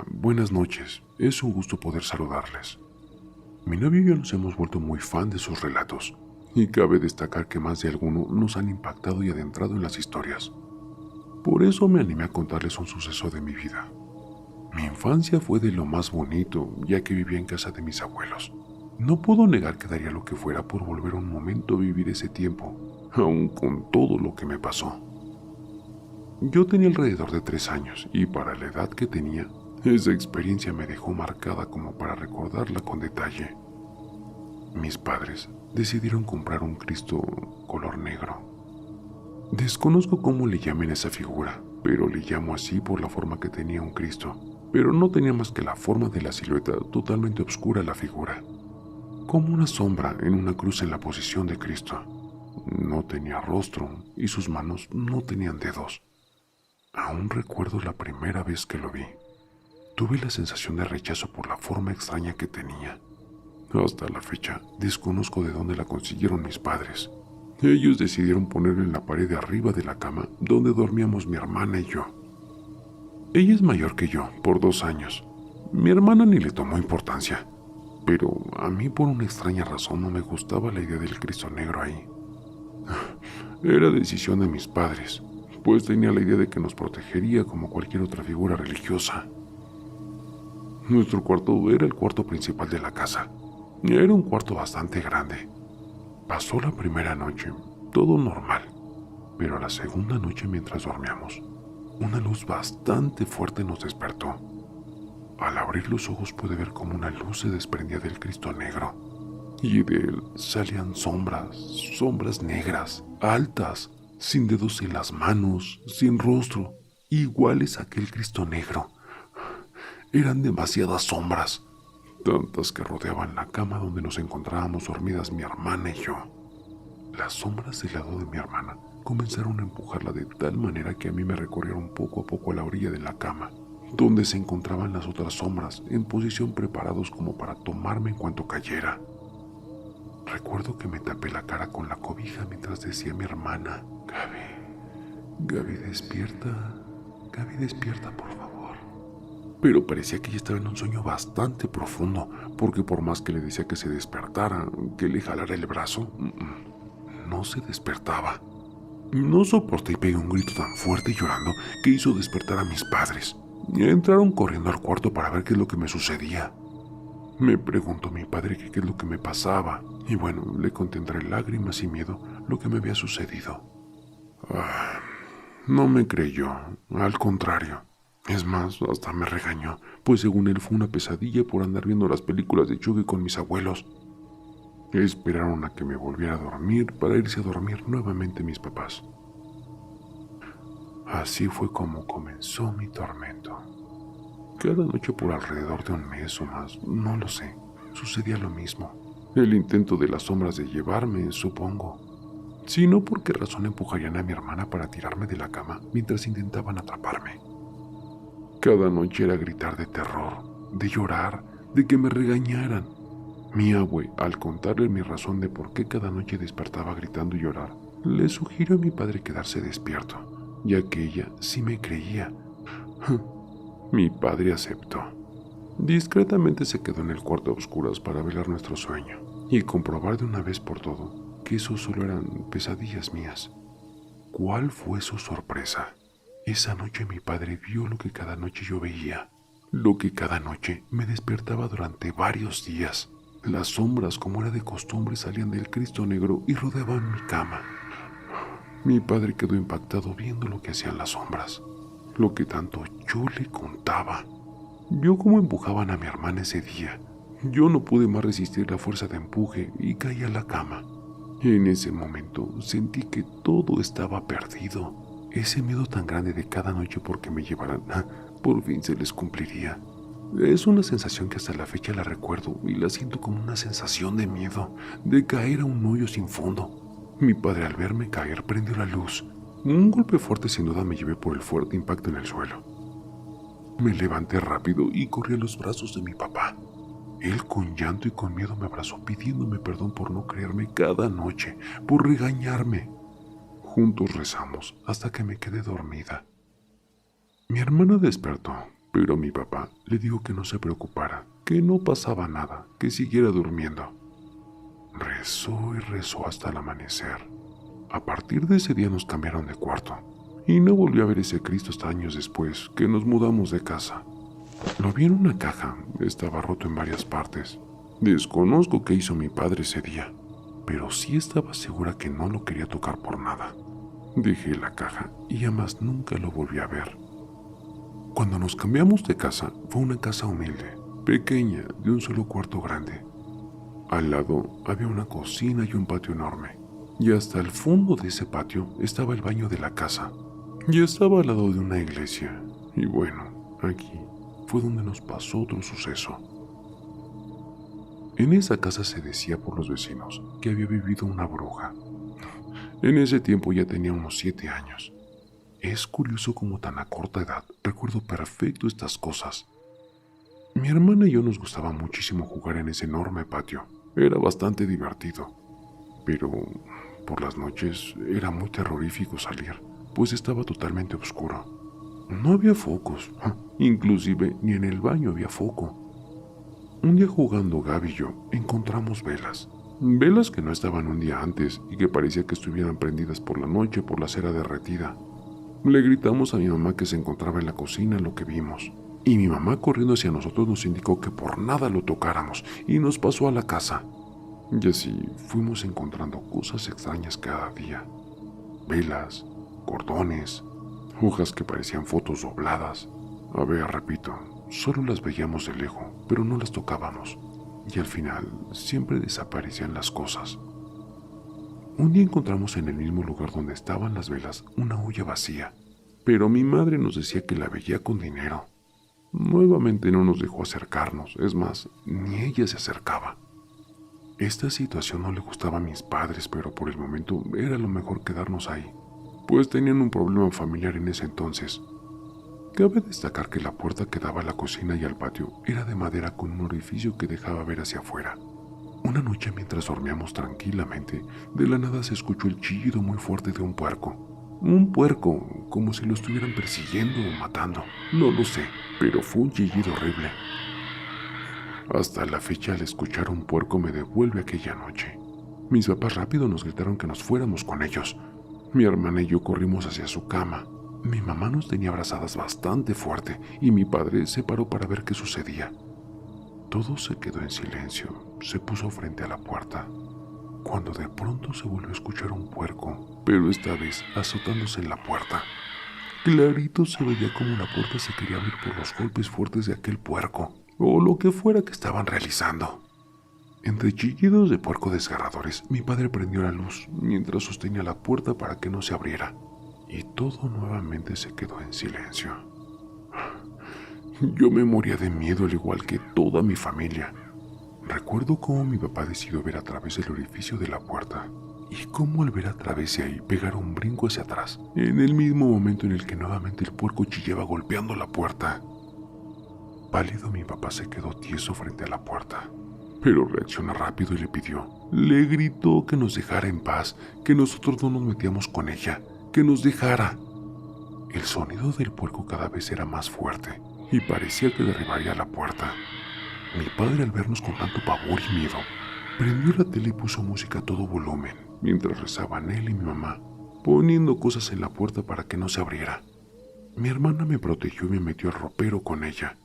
Hola, buenas noches. Es un gusto poder saludarles. Mi novio y yo nos hemos vuelto muy fan de sus relatos, y cabe destacar que más de alguno nos han impactado y adentrado en las historias. Por eso me animé a contarles un suceso de mi vida. Mi infancia fue de lo más bonito, ya que vivía en casa de mis abuelos. No puedo negar que daría lo que fuera por volver un momento a vivir ese tiempo, aun con todo lo que me pasó. Yo tenía alrededor de 3 años y para la edad que tenía, esa experiencia me dejó marcada como para recordarla con detalle. Mis padres decidieron comprar un Cristo color negro. Desconozco cómo le llamen a esa figura, pero le llamo así por la forma que tenía un Cristo, pero no tenía más que la forma de la silueta totalmente oscura la figura, como una sombra en una cruz en la posición de Cristo. No tenía rostro y sus manos no tenían dedos. Aún recuerdo la primera vez que lo vi. Tuve la sensación de rechazo por la forma extraña que tenía. Hasta la fecha, desconozco de dónde la consiguieron mis padres. Ellos decidieron ponerlo en la pared de arriba de la cama donde dormíamos mi hermana y yo. Ella es mayor que yo, por 2 años. Mi hermana ni le tomó importancia, pero a mí por una extraña razón no me gustaba la idea del Cristo negro ahí. Era decisión de mis padres, pues tenía la idea de que nos protegería como cualquier otra figura religiosa. Nuestro cuarto era el cuarto principal de la casa. Era un cuarto bastante grande. Pasó la primera noche, todo normal, pero a la segunda noche mientras dormíamos, una luz bastante fuerte nos despertó. Al abrir los ojos pude ver cómo una luz se desprendía del Cristo negro, y de él salían sombras negras, altas, sin dedos en las manos, sin rostro, iguales a aquel Cristo negro. Eran demasiadas sombras, tantas que rodeaban la cama donde nos encontrábamos dormidas mi hermana y yo. Las sombras del lado de mi hermana comenzaron a empujarla de tal manera que a mí me recorrieron poco a poco a la orilla de la cama, donde se encontraban las otras sombras en posición preparados como para tomarme en cuanto cayera. Recuerdo que me tapé la cara con la cobija mientras decía a mi hermana: Gaby, despierta. Gaby, despierta, por favor. Pero parecía que ella estaba en un sueño bastante profundo, porque por más que le decía que se despertara, que le jalara el brazo, no se despertaba. No soporté y pegué un grito tan fuerte y llorando que hizo despertar a mis padres. Entraron corriendo al cuarto para ver qué es lo que me sucedía. Me preguntó mi padre que qué es lo que me pasaba, y bueno, le conté entre lágrimas y miedo lo que me había sucedido. No me creyó, al contrario. Es más, hasta me regañó, pues según él fue una pesadilla por andar viendo las películas de Chucky con mis abuelos. Esperaron a que me volviera a dormir para irse a dormir nuevamente mis papás. Así fue como comenzó mi tormento. Cada noche por alrededor de un mes o más, no lo sé, sucedía lo mismo. El intento de las sombras de llevarme, supongo. Si no, ¿por qué razón empujarían a mi hermana para tirarme de la cama mientras intentaban atraparme? Cada noche era gritar de terror, de llorar, de que me regañaran. Mi abue, al contarle mi razón de por qué cada noche despertaba gritando y llorar, le sugirió a mi padre quedarse despierto, ya que ella sí me creía. Mi padre aceptó. Discretamente se quedó en el cuarto a oscuras para velar nuestro sueño y comprobar de una vez por todo que eso solo eran pesadillas mías. ¿Cuál fue su sorpresa? Esa noche mi padre vio lo que cada noche yo veía, lo que cada noche me despertaba durante varios días. Las sombras, como era de costumbre, salían del Cristo negro y rodeaban mi cama. Mi padre quedó impactado viendo lo que hacían las sombras, lo que tanto yo le contaba. Vio cómo empujaban a mi hermana ese día. Yo no pude más resistir la fuerza de empuje y caí a la cama. En ese momento sentí que todo estaba perdido. Ese miedo tan grande de cada noche porque me llevaran, por fin se les cumpliría. Es una sensación que hasta la fecha la recuerdo y la siento como una sensación de miedo, de caer a un hoyo sin fondo. Mi padre al verme caer prendió la luz. Un golpe fuerte sin duda me llevé por el fuerte impacto en el suelo. Me levanté rápido y corrí a los brazos de mi papá. Él con llanto y con miedo me abrazó pidiéndome perdón por no creerme cada noche, por regañarme. Juntos rezamos hasta que me quedé dormida. Mi hermana despertó, pero mi papá le dijo que no se preocupara, que no pasaba nada, que siguiera durmiendo. Rezó y rezó hasta el amanecer. A partir de ese día nos cambiaron de cuarto, y no volví a ver ese Cristo hasta años después que nos mudamos de casa. Lo vi en una caja, estaba roto en varias partes. Desconozco qué hizo mi padre ese día, pero sí estaba segura que no lo quería tocar por nada. Dejé la caja y jamás nunca lo volví a ver. Cuando nos cambiamos de casa, fue una casa humilde, pequeña, de un solo cuarto grande. Al lado había una cocina y un patio enorme, y hasta el fondo de ese patio estaba el baño de la casa, y estaba al lado de una iglesia. Y bueno, aquí fue donde nos pasó otro suceso. En esa casa se decía por los vecinos que había vivido una bruja. En ese tiempo ya tenía unos 7 años. Es curioso cómo tan a corta edad recuerdo perfecto estas cosas. Mi hermana y yo nos gustaba muchísimo jugar en ese enorme patio. Era bastante divertido. Pero por las noches era muy terrorífico salir, pues estaba totalmente oscuro. No había focos, inclusive ni en el baño había foco. Un día jugando Gaby y yo encontramos velas. Velas que no estaban un día antes y que parecía que estuvieran prendidas por la noche por la cera derretida. Le gritamos a mi mamá que se encontraba en la cocina lo que vimos, y mi mamá corriendo hacia nosotros nos indicó que por nada lo tocáramos y nos pasó a la casa. Y así fuimos encontrando cosas extrañas cada día. Velas, cordones, hojas que parecían fotos dobladas. A ver, repito, solo las veíamos de lejos, pero no las tocábamos. Y al final siempre desaparecían las cosas. Un día encontramos en el mismo lugar donde estaban las velas una olla vacía, pero mi madre nos decía que la veía con dinero. Nuevamente no nos dejó acercarnos, es más, ni ella se acercaba. Esta situación no le gustaba a mis padres, pero por el momento era lo mejor quedarnos ahí, pues tenían un problema familiar en ese entonces. Cabe destacar que la puerta que daba a la cocina y al patio era de madera con un orificio que dejaba ver hacia afuera. Una noche mientras dormíamos tranquilamente, de la nada se escuchó el chillido muy fuerte de un puerco. Un puerco, como si lo estuvieran persiguiendo o matando. No lo sé, pero fue un chillido horrible. Hasta la fecha, al escuchar un puerco me devuelve aquella noche. Mis papás rápido nos gritaron que nos fuéramos con ellos. Mi hermana y yo corrimos hacia su cama. Mi mamá nos tenía abrazadas bastante fuerte y mi padre se paró para ver qué sucedía. Todo se quedó en silencio, se puso frente a la puerta, cuando de pronto se volvió a escuchar un puerco, pero esta vez azotándose en la puerta. Clarito se veía como la puerta se quería abrir por los golpes fuertes de aquel puerco, o lo que fuera que estaban realizando. Entre chillidos de puerco desgarradores, mi padre prendió la luz mientras sostenía la puerta para que no se abriera, y todo nuevamente se quedó en silencio. Yo me moría de miedo al igual que toda mi familia. Recuerdo cómo mi papá decidió ver a través del orificio de la puerta y cómo al ver a través de ahí pegar un brinco hacia atrás, en el mismo momento en el que nuevamente el puerco chillaba golpeando la puerta. Pálido, mi papá se quedó tieso frente a la puerta, pero reaccionó rápido y le gritó que nos dejara en paz, que nosotros no nos metíamos con ella, que nos dejara. El sonido del puerco cada vez era más fuerte y parecía que derribaría la puerta. Mi padre, al vernos con tanto pavor y miedo, prendió la tele y puso música a todo volumen, mientras rezaban él y mi mamá, poniendo cosas en la puerta para que no se abriera. Mi hermana me protegió y me metió al ropero con ella.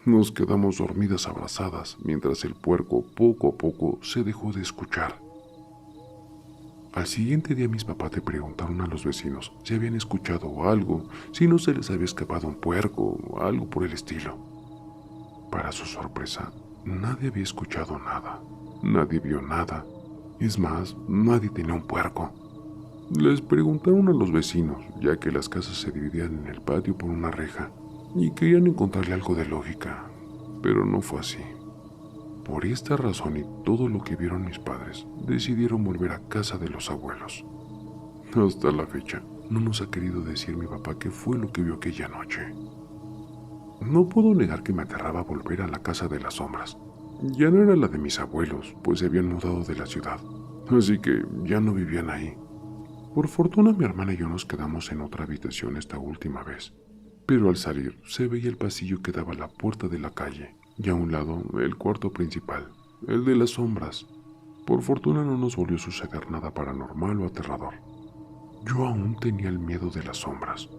Nos quedamos dormidas abrazadas, mientras el puerco poco a poco se dejó de escuchar. Al siguiente día mis papás le preguntaron a los vecinos si habían escuchado algo, si no se les había escapado un puerco o algo por el estilo. Para su sorpresa, nadie había escuchado nada, nadie vio nada. Es más, nadie tenía un puerco. Les preguntaron a los vecinos, ya que las casas se dividían en el patio por una reja, y querían encontrarle algo de lógica, pero no fue así. Por esta razón y todo lo que vieron mis padres, decidieron volver a casa de los abuelos. Hasta la fecha, no nos ha querido decir mi papá qué fue lo que vio aquella noche. No puedo negar que me aterraba volver a la casa de las sombras. Ya no era la de mis abuelos, pues se habían mudado de la ciudad, así que ya no vivían ahí. Por fortuna, mi hermana y yo nos quedamos en otra habitación esta última vez, Pero al salir se veía el pasillo que daba a la puerta de la calle y a un lado el cuarto principal, el de las sombras. Por fortuna no nos volvió a suceder nada paranormal o aterrador. Yo aún tenía el miedo de las sombras.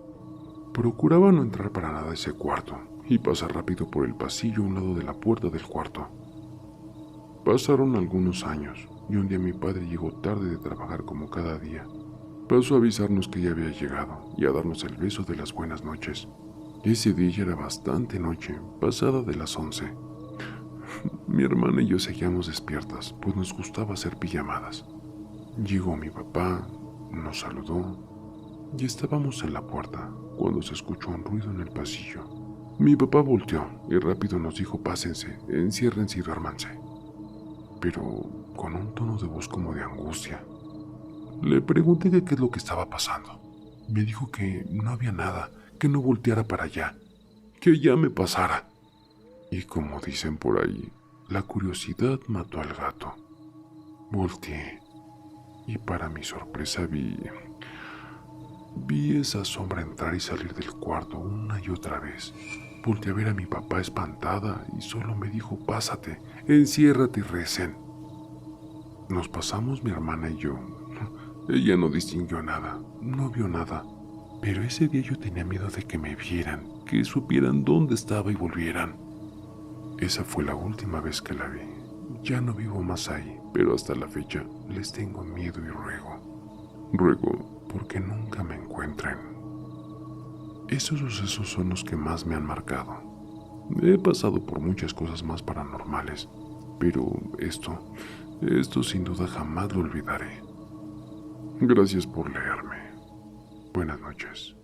Procuraba no entrar para nada a ese cuarto y pasar rápido por el pasillo a un lado de la puerta del cuarto. Pasaron algunos años y un día mi padre llegó tarde de trabajar como cada día. Pasó a avisarnos que ya había llegado y a darnos el beso de las buenas noches. Ese día ya era bastante noche, pasada de las 11. Mi hermana y yo seguíamos despiertas, pues nos gustaba hacer pijamadas. Llegó mi papá, nos saludó y estábamos en la puerta cuando se escuchó un ruido en el pasillo. Mi papá volteó y rápido nos dijo: pásense, enciérrense y duérmanse, pero con un tono de voz como de angustia. Le pregunté qué es lo que estaba pasando. Me dijo que no había nada, que no volteara para allá, que ya me pasara. Y como dicen por ahí, la curiosidad mató al gato. Volteé y para mi sorpresa vi esa sombra entrar y salir del cuarto una y otra vez. Volteé a ver a mi papá espantada y solo me dijo: pásate, enciérrate y recen. Nos pasamos mi hermana y yo. Ella no distinguió nada, no vio nada, pero ese día yo tenía miedo de que me vieran, que supieran dónde estaba y volvieran. Esa fue la última vez que la vi. Ya no vivo más ahí, pero hasta la fecha les tengo miedo y ruego. Ruego porque nunca me encuentren. Esos sucesos son los que más me han marcado. He pasado por muchas cosas más paranormales, pero esto sin duda jamás lo olvidaré. Gracias por leerme. Buenas noches.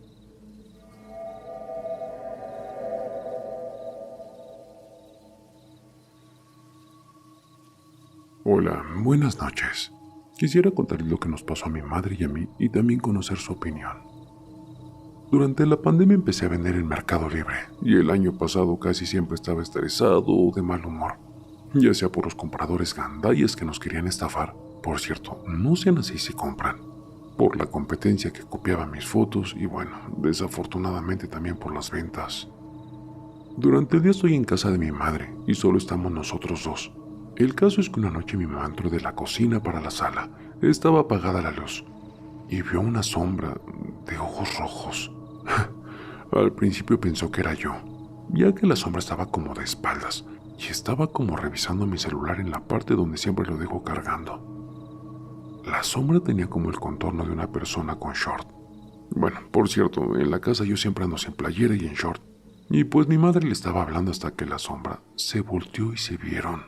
Hola, buenas noches. Quisiera contarles lo que nos pasó a mi madre y a mí y también conocer su opinión. Durante la pandemia empecé a vender en Mercado Libre y el año pasado casi siempre estaba estresado o de mal humor, ya sea por los compradores gandallas que nos querían estafar. Por cierto, no sean así si compran. Por la competencia que copiaba mis fotos y bueno, desafortunadamente también por las ventas. Durante el día estoy en casa de mi madre y solo estamos nosotros dos. El caso es que una noche mi mamá entró de la cocina para la sala. Estaba apagada la luz y vio una sombra de ojos rojos. Al principio pensó que era yo, ya que la sombra estaba como de espaldas y estaba como revisando mi celular en la parte donde siempre lo dejo cargando. La sombra tenía como el contorno de una persona con short. Bueno, por cierto, en la casa yo siempre ando sin playera y en short. Y pues mi madre le estaba hablando hasta que la sombra se volteó y se vieron.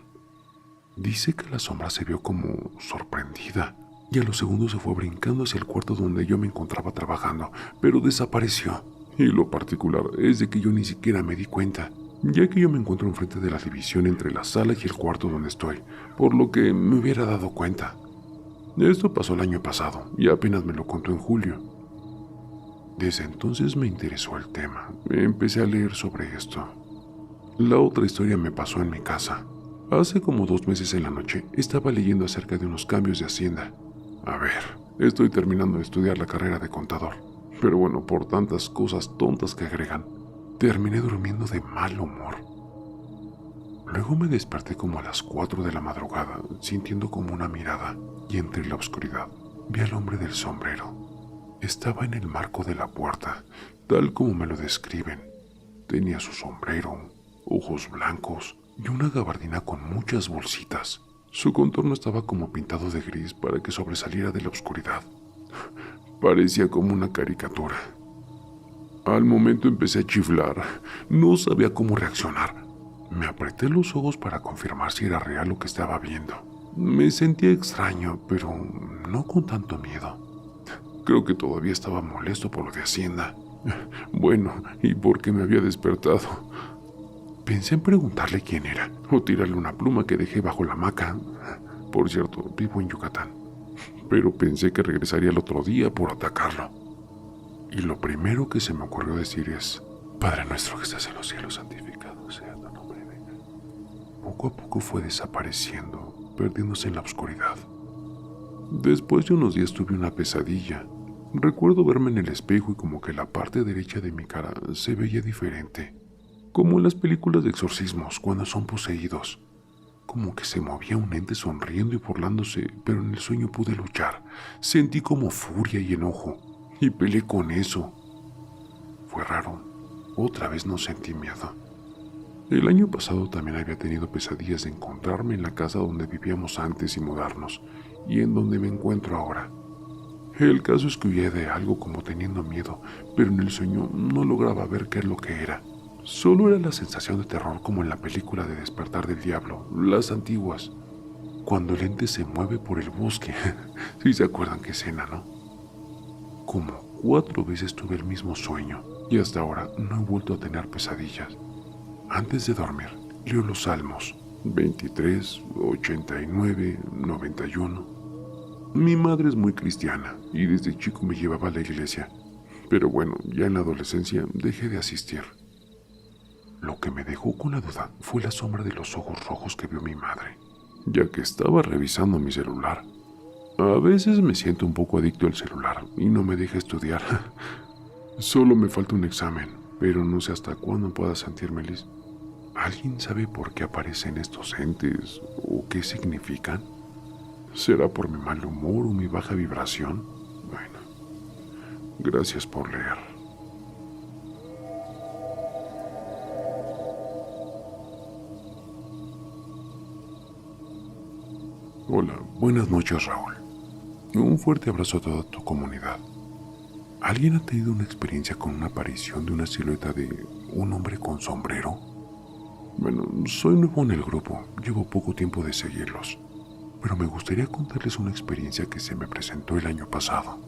Dice que la sombra se vio como sorprendida y a los segundos se fue brincando hacia el cuarto donde yo me encontraba trabajando, pero desapareció. Y lo particular es de que yo ni siquiera me di cuenta, ya que yo me encuentro enfrente de la división entre la sala y el cuarto donde estoy, por lo que me hubiera dado cuenta. Esto pasó el año pasado y apenas me lo contó en julio. Desde entonces me interesó el tema. Empecé a leer sobre esto. La otra historia me pasó en mi casa. Hace como 2 meses en la noche estaba leyendo acerca de unos cambios de hacienda. A ver, estoy terminando de estudiar la carrera de contador, pero bueno, por tantas cosas tontas que agregan, terminé durmiendo de mal humor. Luego me desperté como a las 4 de la madrugada, sintiendo como una mirada, y entre la oscuridad vi al hombre del sombrero. Estaba en el marco de la puerta, tal como me lo describen. Tenía su sombrero, ojos blancos y una gabardina con muchas bolsitas. Su contorno estaba como pintado de gris para que sobresaliera de la oscuridad. Parecía como una caricatura. Al momento empecé a chiflar. No sabía cómo reaccionar. Me apreté los ojos para confirmar si era real lo que estaba viendo. Me sentía extraño, pero no con tanto miedo. Creo que todavía estaba molesto por lo de Hacienda. Bueno, ¿y por qué me había despertado? Pensé en preguntarle quién era, o tirarle una pluma que dejé bajo la hamaca. Por cierto, vivo en Yucatán. Pero pensé que regresaría el otro día por atacarlo. Y lo primero que se me ocurrió decir es: Padre nuestro que estás en los cielos, santificado sea tu nombre, venga. Poco a poco fue desapareciendo, perdiéndose en la oscuridad. Después de unos días tuve una pesadilla. Recuerdo verme en el espejo y como que la parte derecha de mi cara se veía diferente, como en las películas de exorcismos cuando son poseídos. Como que se movía un ente sonriendo y burlándose, pero en el sueño pude luchar. Sentí como furia y enojo, y peleé con eso. Fue raro. Otra vez no sentí miedo. El año pasado también había tenido pesadillas de encontrarme en la casa donde vivíamos antes y mudarnos, y en donde me encuentro ahora. El caso es que huía de algo como teniendo miedo, pero en el sueño no lograba ver qué es lo que era. Solo era la sensación de terror como en la película de Despertar del Diablo, las antiguas, cuando el ente se mueve por el bosque. Si se acuerdan qué escena, ¿no? Como 4 veces tuve el mismo sueño y hasta ahora no he vuelto a tener pesadillas. Antes de dormir, leo los salmos 23, 89, 91. Mi madre es muy cristiana y desde chico me llevaba a la iglesia, pero bueno, ya en la adolescencia dejé de asistir. Lo que me dejó con la duda fue la sombra de los ojos rojos que vio mi madre, ya que estaba revisando mi celular. A veces me siento un poco adicto al celular y no me deja estudiar. Solo me falta un examen, pero no sé hasta cuándo pueda sentirme listo. ¿Alguien sabe por qué aparecen estos entes o qué significan? ¿Será por mi mal humor o mi baja vibración? Bueno, gracias por leer. Hola, buenas noches, Raúl. Un fuerte abrazo a toda tu comunidad. ¿Alguien ha tenido una experiencia con una aparición de una silueta de un hombre con sombrero? Bueno, soy nuevo en el grupo, llevo poco tiempo de seguirlos, pero me gustaría contarles una experiencia que se me presentó el año pasado.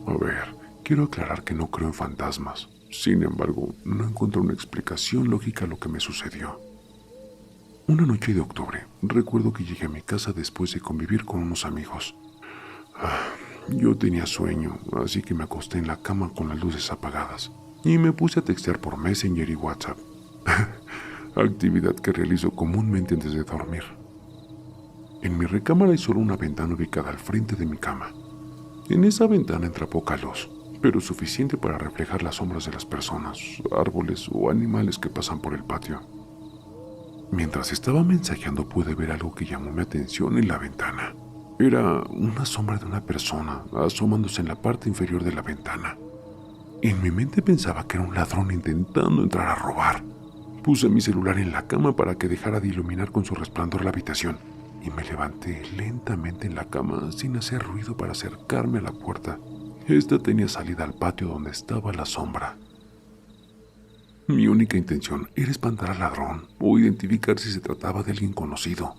A ver, quiero aclarar que no creo en fantasmas. Sin embargo, no encontré una explicación lógica a lo que me sucedió. Una noche de octubre, recuerdo que llegué a mi casa después de convivir con unos amigos. Yo tenía sueño, así que me acosté en la cama con las luces apagadas y me puse a textear por Messenger y WhatsApp. Actividad que realizo comúnmente antes de dormir. En mi recámara hay solo una ventana ubicada al frente de mi cama. En esa ventana entra poca luz, pero suficiente para reflejar las sombras de las personas, árboles o animales que pasan por el patio. Mientras estaba mensajeando pude ver algo que llamó mi atención en la ventana. Era una sombra de una persona asomándose en la parte inferior de la ventana. En mi mente pensaba que era un ladrón intentando entrar a robar. Puse mi celular en la cama para que dejara de iluminar con su resplandor la habitación y me levanté lentamente en la cama sin hacer ruido para acercarme a la puerta. Esta tenía salida al patio donde estaba la sombra. Mi única intención era espantar al ladrón o identificar si se trataba de alguien conocido.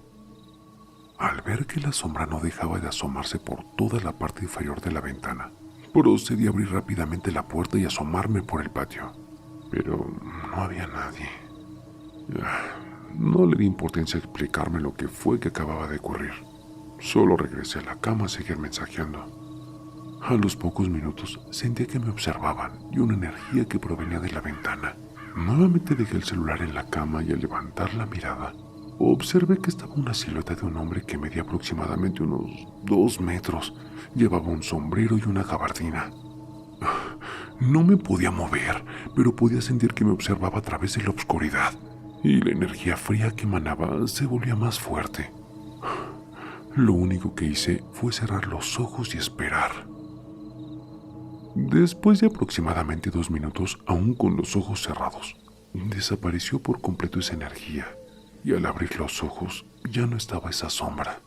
Al ver que la sombra no dejaba de asomarse por toda la parte inferior de la ventana, procedí a abrir rápidamente la puerta y asomarme por el patio. Pero no había nadie. No le di importancia a explicarme lo que fue que acababa de ocurrir. Solo regresé a la cama a seguir mensajeando. A los pocos minutos sentía que me observaban y una energía que provenía de la ventana. Nuevamente dejé el celular en la cama y al levantar la mirada, observé que estaba una silueta de un hombre que medía aproximadamente unos 2 metros. Llevaba un sombrero y una gabardina. No me podía mover, pero podía sentir que me observaba a través de la oscuridad, y la energía fría que emanaba se volvía más fuerte. Lo único que hice fue cerrar los ojos y esperar. Después de aproximadamente 2 minutos, aún con los ojos cerrados, desapareció por completo esa energía, y al abrir los ojos ya no estaba esa sombra.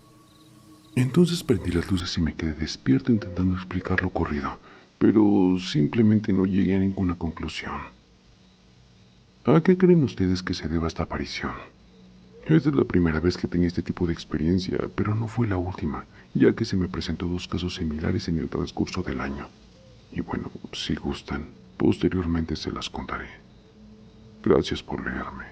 Entonces prendí las luces y me quedé despierto intentando explicar lo ocurrido, pero simplemente no llegué a ninguna conclusión. ¿A qué creen ustedes que se deba esta aparición? Esta es la primera vez que tenía este tipo de experiencia, pero no fue la última, ya que se me presentó 2 casos similares en el transcurso del año. Y bueno, si gustan, posteriormente se las contaré. Gracias por leerme.